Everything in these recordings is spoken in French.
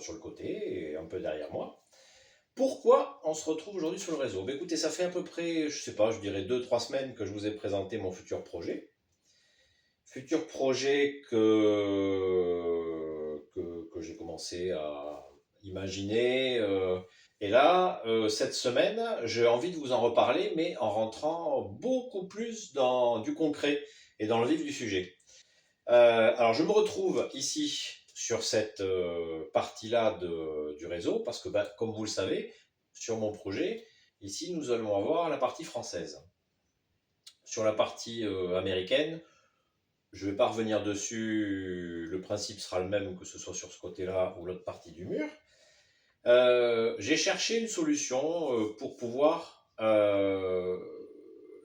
sur le côté et un peu derrière moi. Pourquoi on se retrouve aujourd'hui sur le réseau? Ben écoutez, ça fait à peu près, je sais pas, je dirais 2 3 semaines que je vous ai présenté mon futur projet. Futur projet que j'ai commencé à imaginer. Et là, cette semaine, j'ai envie de vous en reparler, mais en rentrant beaucoup plus dans du concret et dans le vif du sujet. Alors, je me retrouve ici sur cette partie-là du réseau, parce que, ben, comme vous le savez, sur mon projet, ici, nous allons avoir la partie française. Sur la partie américaine, je ne vais pas revenir dessus, le principe sera le même que ce soit sur ce côté-là ou l'autre partie du mur. J'ai cherché une solution pour pouvoir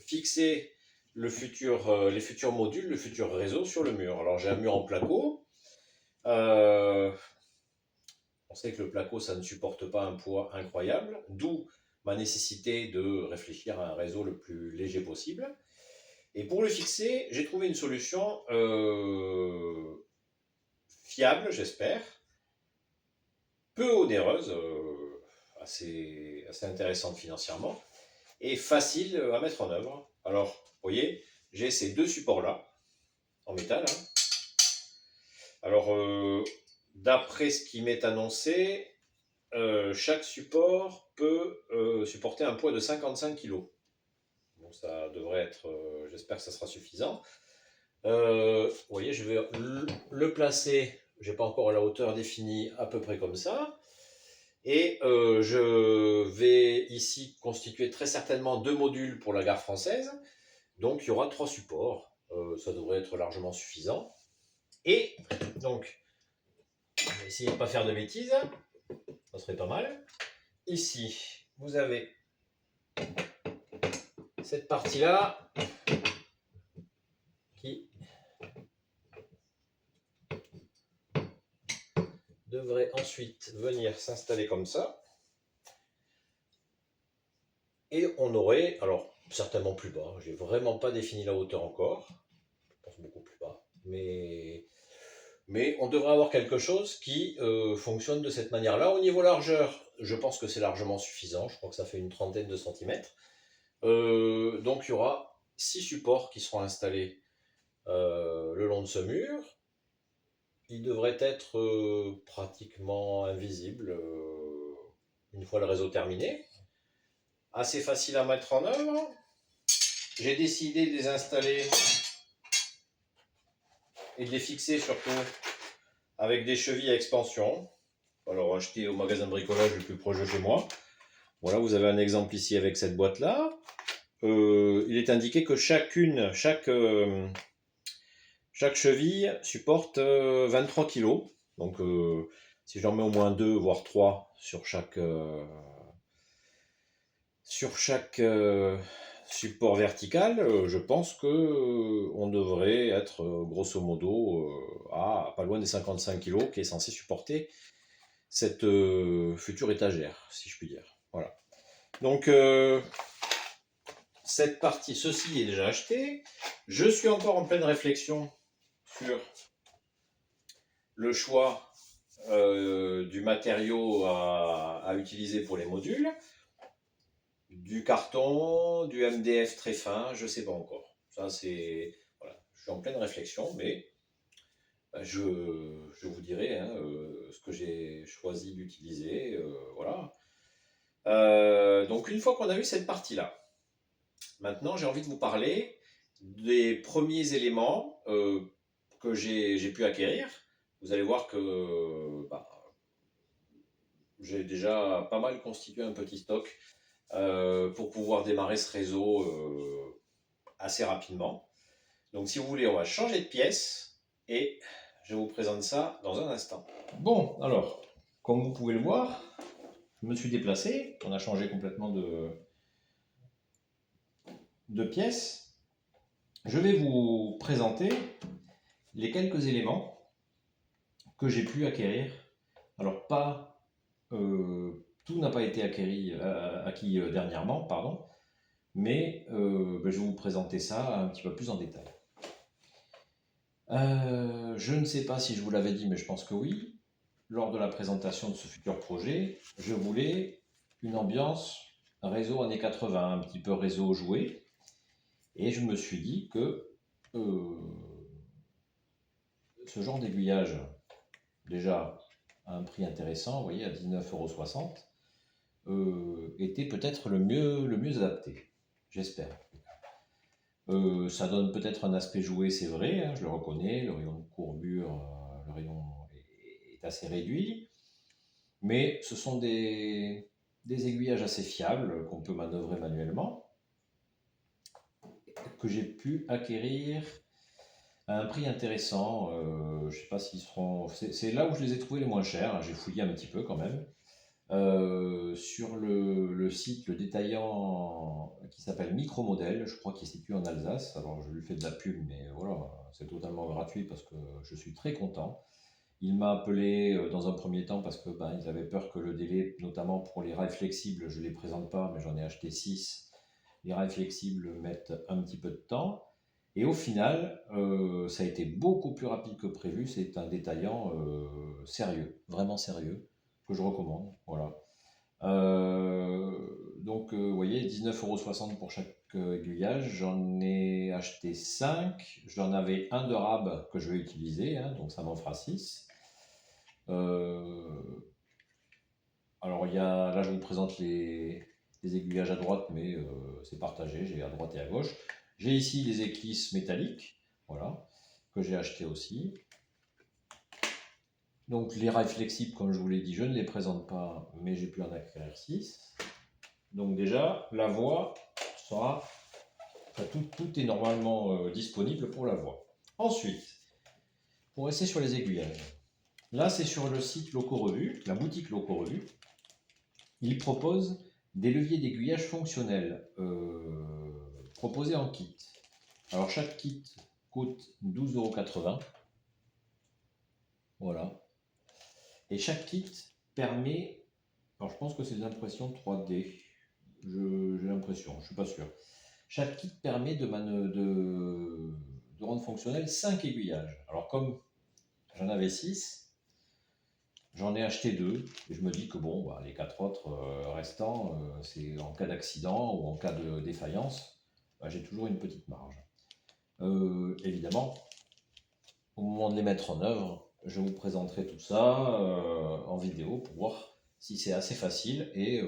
fixer les futurs modules, le futur réseau sur le mur. Alors j'ai un mur en placo. On sait que le placo, ça ne supporte pas un poids incroyable, d'où ma nécessité de réfléchir à un réseau le plus léger possible. Et pour le fixer, j'ai trouvé une solution fiable, j'espère, peu onéreuse, assez intéressante financièrement, et facile à mettre en œuvre. Alors, vous voyez, j'ai ces deux supports-là, en métal. Hein. Alors, d'après ce qui m'est annoncé, chaque support peut supporter un poids de 55 kg. Donc ça devrait être, j'espère que ça sera suffisant. Vous voyez, je vais le placer, je n'ai pas encore la hauteur définie, à peu près comme ça. Et je vais ici constituer très certainement 2 modules pour la gare française. Donc il y aura 3 supports. Ça devrait être largement suffisant. Et donc, je vais essayer de ne pas faire de bêtises. Ça serait pas mal. Ici, vous avez cette partie-là qui devrait ensuite venir s'installer comme ça. Et on aurait, alors certainement plus bas, j'ai vraiment pas défini la hauteur encore, je pense beaucoup plus bas, mais on devrait avoir quelque chose qui fonctionne de cette manière-là. Au niveau largeur, je pense que c'est largement suffisant, je crois que ça fait une trentaine de centimètres. Donc il y aura 6 supports qui seront installés le long de ce mur. Ils devraient être pratiquement invisibles une fois le réseau terminé. Assez facile à mettre en œuvre. J'ai décidé de les installer et de les fixer surtout avec des chevilles à expansion. Alors acheté au magasin de bricolage le plus proche de chez moi. Voilà, vous avez un exemple ici avec cette boîte-là. Il est indiqué que chaque cheville supporte 23 kg. Donc si j'en mets au moins 2, voire 3 sur chaque support vertical, je pense que on devrait être grosso modo à pas loin des 55 kg qui est censé supporter cette future étagère, si je puis dire. Voilà. Donc cette partie, ceci est déjà acheté. Je suis encore en pleine réflexion sur le choix du matériau à utiliser pour les modules. Du carton, du MDF très fin, je ne sais pas encore. Ça, c'est. Voilà. Je suis en pleine réflexion, mais je vous dirai hein, ce que j'ai choisi d'utiliser. Voilà. Donc, une fois qu'on a vu cette partie-là, maintenant, j'ai envie de vous parler des premiers éléments que j'ai pu acquérir. Vous allez voir que j'ai déjà pas mal constitué un petit stock pour pouvoir démarrer ce réseau assez rapidement. Donc si vous voulez, on va changer de pièce et je vous présente ça dans un instant. Bon, alors, comme vous pouvez le voir, je me suis déplacé, on a changé complètement de pièce. Je vais vous présenter les quelques éléments que j'ai pu acquérir. Alors pas tout n'a pas été acquis dernièrement, pardon, mais je vais vous présenter ça un petit peu plus en détail. Je ne sais pas si je vous l'avais dit, mais je pense que oui. lors de la présentation de ce futur projet, je voulais une ambiance réseau années 80, un petit peu réseau jouet. Et je me suis dit que ce genre d'aiguillage, déjà à un prix intéressant, vous voyez, à 19,60 €, était peut-être le mieux adapté, j'espère. Ça donne peut-être un aspect joué, c'est vrai, hein, je le reconnais, le rayon de courbure, le rayon est assez réduit, mais ce sont des aiguillages assez fiables qu'on peut manœuvrer manuellement, que j'ai pu acquérir à un prix intéressant. Je ne sais pas s'ils seront. C'est là où je les ai trouvés les moins chers, hein, j'ai fouillé un petit peu quand même. Sur le site, le détaillant qui s'appelle Micromodèle, je crois qu'il est situé en Alsace. Alors je lui fais de la pub, mais voilà, c'est totalement gratuit parce que je suis très content. Il m'a appelé dans un premier temps parce que ils avaient peur que le délai, notamment pour les rails flexibles, je ne les présente pas, mais j'en ai acheté 6. Les rails flexibles mettent un petit peu de temps. Et au final, ça a été beaucoup plus rapide que prévu. C'est un détaillant sérieux, vraiment sérieux, que je recommande. Voilà. Donc, vous voyez, 19,60 € pour chaque aiguillage. J'en ai acheté 5. J'en avais un de rab que je vais utiliser, hein, donc ça m'en fera 6. Alors, là, je vous présente les aiguillages à droite, mais c'est partagé. J'ai à droite et à gauche. J'ai ici des éclisses métalliques, voilà, que j'ai acheté aussi. Donc les rails flexibles, comme je vous l'ai dit, je ne les présente pas, mais j'ai pu en acquérir 6. Donc déjà, la voie sera... Enfin, tout est normalement disponible pour la voie. Ensuite, pour rester sur les aiguillages, là c'est sur le site Loco Revue, la boutique Loco Revue. Il propose des leviers d'aiguillage fonctionnels proposés en kit. Alors chaque kit coûte 12,80 €. Voilà. Et chaque kit permet, alors je pense que c'est des impressions 3D, j'ai l'impression, je ne suis pas sûr. Chaque kit permet de rendre fonctionnel 5 aiguillages. Alors comme j'en avais 6, j'en ai acheté 2, et je me dis que bon, les 4 autres restants, c'est en cas d'accident ou en cas de défaillance, j'ai toujours une petite marge. Évidemment, au moment de les mettre en œuvre, je vous présenterai tout ça en vidéo pour voir si c'est assez facile et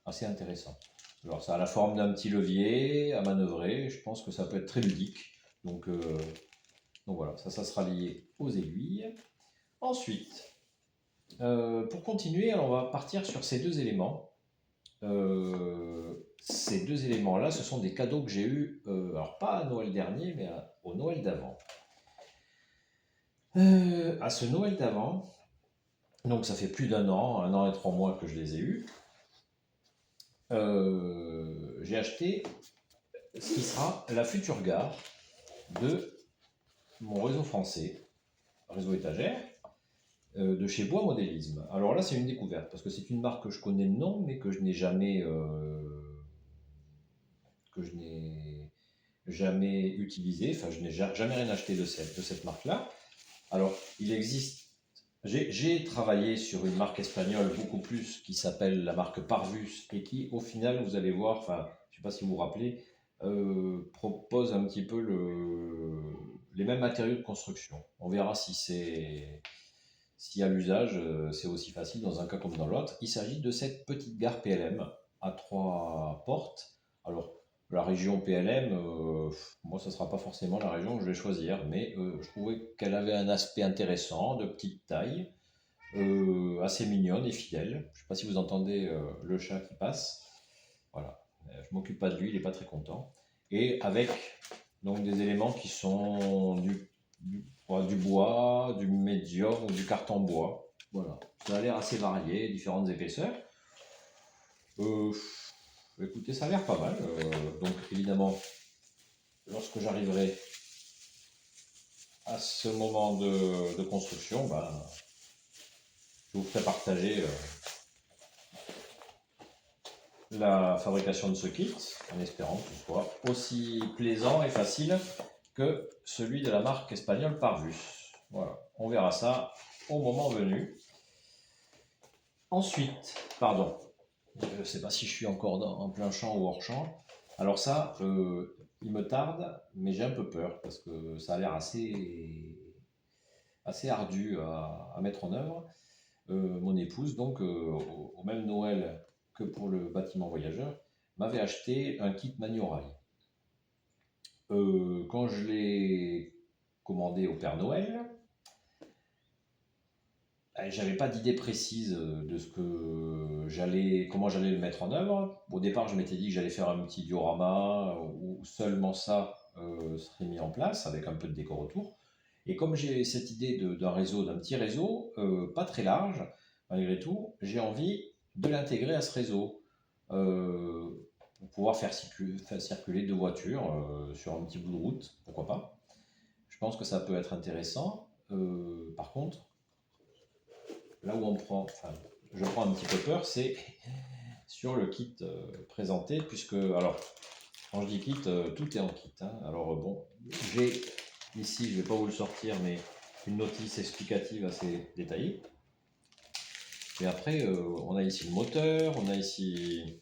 assez intéressant. Alors ça a la forme d'un petit levier à manœuvrer, je pense que ça peut être très ludique. Donc voilà, ça sera lié aux aiguilles. Ensuite, pour continuer, on va partir sur ces deux éléments. Ces deux éléments-là, ce sont des cadeaux que j'ai eus, alors pas à Noël dernier, mais au Noël d'avant. À ce Noël d'avant, donc ça fait plus d'un an et 3 mois que je les ai eus, j'ai acheté ce qui sera la future gare de mon réseau français, réseau étagère, de chez Bois Modélisme. Alors là, c'est une découverte, parce que c'est une marque que je connais de nom, mais que je n'ai jamais utilisée, enfin je n'ai jamais rien acheté de cette marque-là. Alors, il existe... J'ai travaillé sur une marque espagnole beaucoup plus qui s'appelle la marque Parvus et qui, au final, vous allez voir, enfin, je ne sais pas si vous vous rappelez, propose un petit peu les mêmes matériaux de construction. On verra si à l'usage, c'est aussi facile dans un cas comme dans l'autre. Il s'agit de cette petite gare PLM à 3 portes. Alors, la région PLM, moi, ce ne sera pas forcément la région que je vais choisir, mais je trouvais qu'elle avait un aspect intéressant, de petite taille, assez mignonne et fidèle. Je ne sais pas si vous entendez le chat qui passe. Voilà, je ne m'occupe pas de lui, il n'est pas très content. Et avec donc, des éléments qui sont du bois, du médium ou du carton bois. Voilà, ça a l'air assez varié, différentes épaisseurs. Écoutez, ça a l'air pas mal. Donc évidemment, lorsque j'arriverai à ce moment de construction, je vous ferai partager la fabrication de ce kit, en espérant qu'il soit aussi plaisant et facile que celui de la marque espagnole Parvus. Voilà, on verra ça au moment venu. Ensuite, pardon, je ne sais pas si je suis encore en plein champ ou hors champ. Alors ça, il me tarde, mais j'ai un peu peur parce que ça a l'air assez ardu à mettre en œuvre. Mon épouse, donc, au même Noël que pour le bâtiment voyageur, m'avait acheté un kit Maniorail. Quand je l'ai commandé au Père Noël, j'avais pas d'idée précise de comment j'allais le mettre en œuvre. Au départ, je m'étais dit que j'allais faire un petit diorama où seulement ça serait mis en place avec un peu de décor autour. Et comme j'ai cette idée d'un petit réseau, pas très large, malgré tout, j'ai envie de l'intégrer à ce réseau pour pouvoir faire circuler deux voitures sur un petit bout de route, pourquoi pas. Je pense que ça peut être intéressant. Par contre, là où je prends un petit peu peur, c'est sur le kit présenté, puisque, alors, quand je dis kit, tout est en kit. Hein. Alors, bon, j'ai ici, je ne vais pas vous le sortir, mais une notice explicative assez détaillée. Et après, on a ici le moteur, on a ici.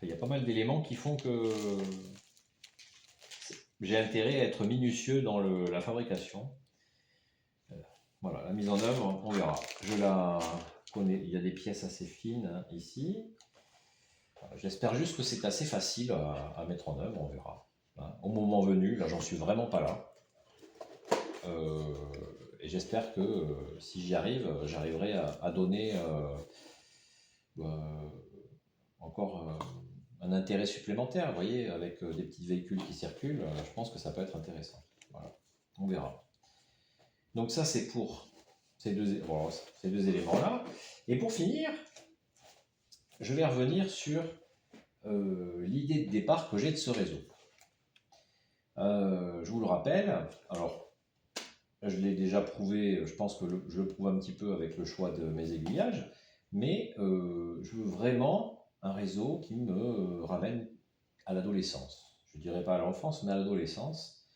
Il y a pas mal d'éléments qui font que j'ai intérêt à être minutieux dans la fabrication. Voilà, la mise en œuvre, on verra. Je la connais, il y a des pièces assez fines hein, ici. J'espère juste que c'est assez facile à mettre en œuvre, on verra. Hein. Au moment venu, là j'en suis vraiment pas là. Et j'espère que si j'y arrive, j'arriverai à donner encore un intérêt supplémentaire. Vous voyez, avec des petits véhicules qui circulent, je pense que ça peut être intéressant. Voilà, on verra. Donc ça c'est pour ces deux éléments-là. Et pour finir, je vais revenir sur l'idée de départ que j'ai de ce réseau. Je vous le rappelle, alors je l'ai déjà prouvé, je pense que je le prouve un petit peu avec le choix de mes aiguillages, mais je veux vraiment un réseau qui me ramène à l'adolescence. Je ne dirais pas à l'enfance, mais à l'adolescence,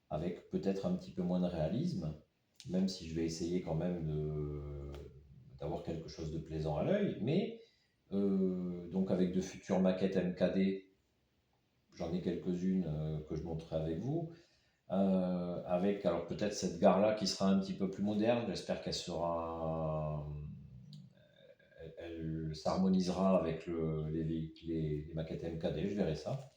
avec peut-être un petit peu moins de réalisme, même si je vais essayer quand même d'avoir quelque chose de plaisant à l'œil, mais donc avec de futures maquettes MKD, j'en ai quelques-unes que je montrerai avec vous, avec alors peut-être cette gare-là qui sera un petit peu plus moderne, j'espère qu'elle sera... Elle s'harmonisera avec les maquettes MKD, je verrai ça.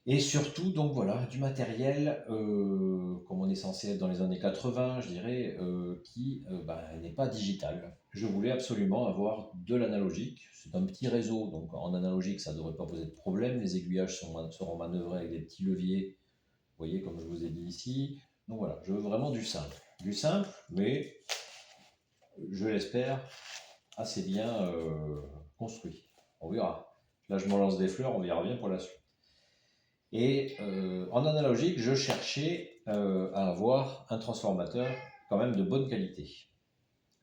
Et surtout, donc voilà, du matériel, comme on est censé être dans les années 80, je dirais, qui n'est pas digital. Je voulais absolument avoir de l'analogique. C'est un petit réseau, donc en analogique, ça ne devrait pas poser de problème. Les aiguillages seront manœuvrés avec des petits leviers, vous voyez, comme je vous ai dit ici. Donc voilà, je veux vraiment du simple. Du simple, mais je l'espère assez bien construit. On verra. Là, je m'en lance des fleurs, on verra bien pour la suite. Et en analogique, je cherchais à avoir un transformateur quand même de bonne qualité.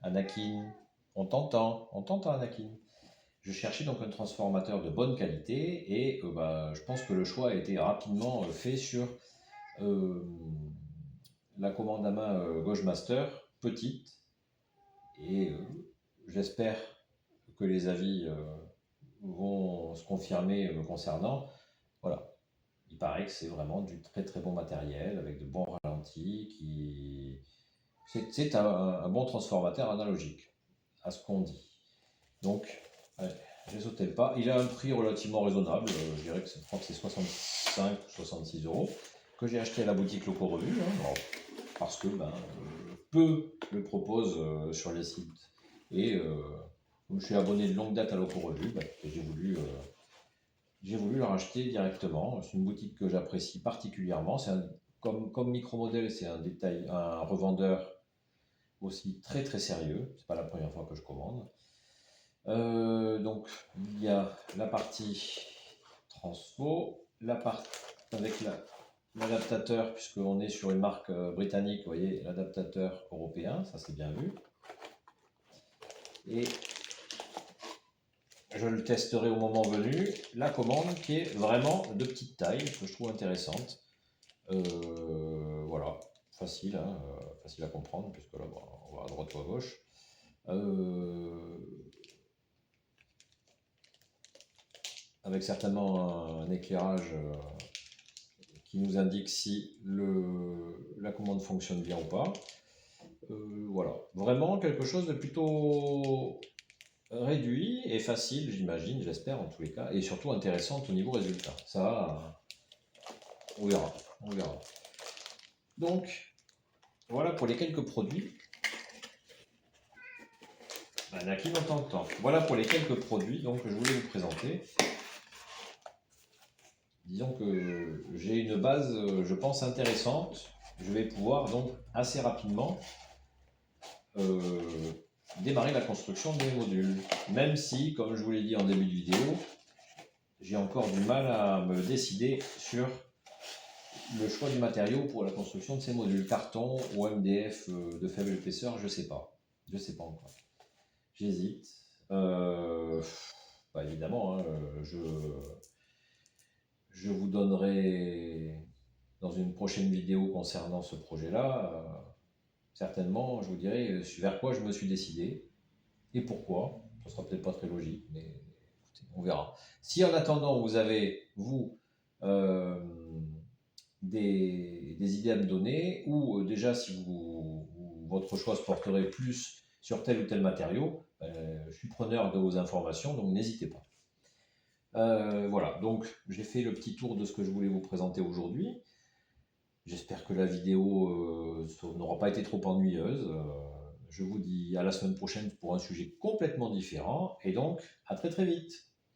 Anakin, on t'entend Anakin. Je cherchais donc un transformateur de bonne qualité et je pense que le choix a été rapidement fait sur la commande à main Gauge-Master, petite, et j'espère que les avis vont se confirmer me concernant. Voilà. Il paraît que c'est vraiment du très très bon matériel avec de bons ralentis. C'est un bon transformateur analogique, à ce qu'on dit. Donc, ouais, j'ai sauté le pas. Il a un prix relativement raisonnable. Je dirais que je crois que c'est 65 ou 66 euros que j'ai acheté à la boutique Loco Revue. Hein, parce que peu le proposent sur les sites. Et comme je suis abonné de longue date à Loco Revue, j'ai voulu le racheter directement. C'est une boutique que j'apprécie particulièrement. Comme Micromodèle, c'est un revendeur aussi très très sérieux. C'est pas la première fois que je commande. Donc il y a la partie transfo, la partie avec l'adaptateur, puisqu'on est sur une marque britannique, vous voyez, l'adaptateur européen, ça c'est bien vu. Et je le testerai au moment venu. La commande qui est vraiment de petite taille, que je trouve intéressante. Voilà, facile, hein, facile à comprendre, puisque là, on va à droite ou à gauche. avec certainement un éclairage qui nous indique si la commande fonctionne bien ou pas. Voilà, vraiment quelque chose de plutôt réduit et facile, j'imagine, j'espère en tous les cas, et surtout intéressant au niveau résultat. Ça, on verra, on verra. Donc, voilà pour les quelques produits. Il y en a qui m'entendent le temps. Voilà pour les quelques produits donc, que je voulais vous présenter. Disons que j'ai une base, je pense, intéressante. Je vais pouvoir donc assez rapidement démarrer la construction des modules. Même si, comme je vous l'ai dit en début de vidéo, j'ai encore du mal à me décider sur le choix du matériau pour la construction de ces modules. Carton ou MDF de faible épaisseur, je ne sais pas. Je ne sais pas encore. J'hésite. Évidemment, hein, je vous donnerai dans une prochaine vidéo concernant ce projet-là, certainement, je vous dirai vers quoi je me suis décidé et pourquoi. Ce sera peut-être pas très logique, mais écoutez, on verra. Si en attendant, vous avez, vous, des idées à me donner, ou déjà si votre choix se porterait plus sur tel ou tel matériau, je suis preneur de vos informations, donc n'hésitez pas. Voilà, donc j'ai fait le petit tour de ce que je voulais vous présenter aujourd'hui. J'espère que la vidéo n'aura pas été trop ennuyeuse. Je vous dis à la semaine prochaine pour un sujet complètement différent, et donc à très très vite.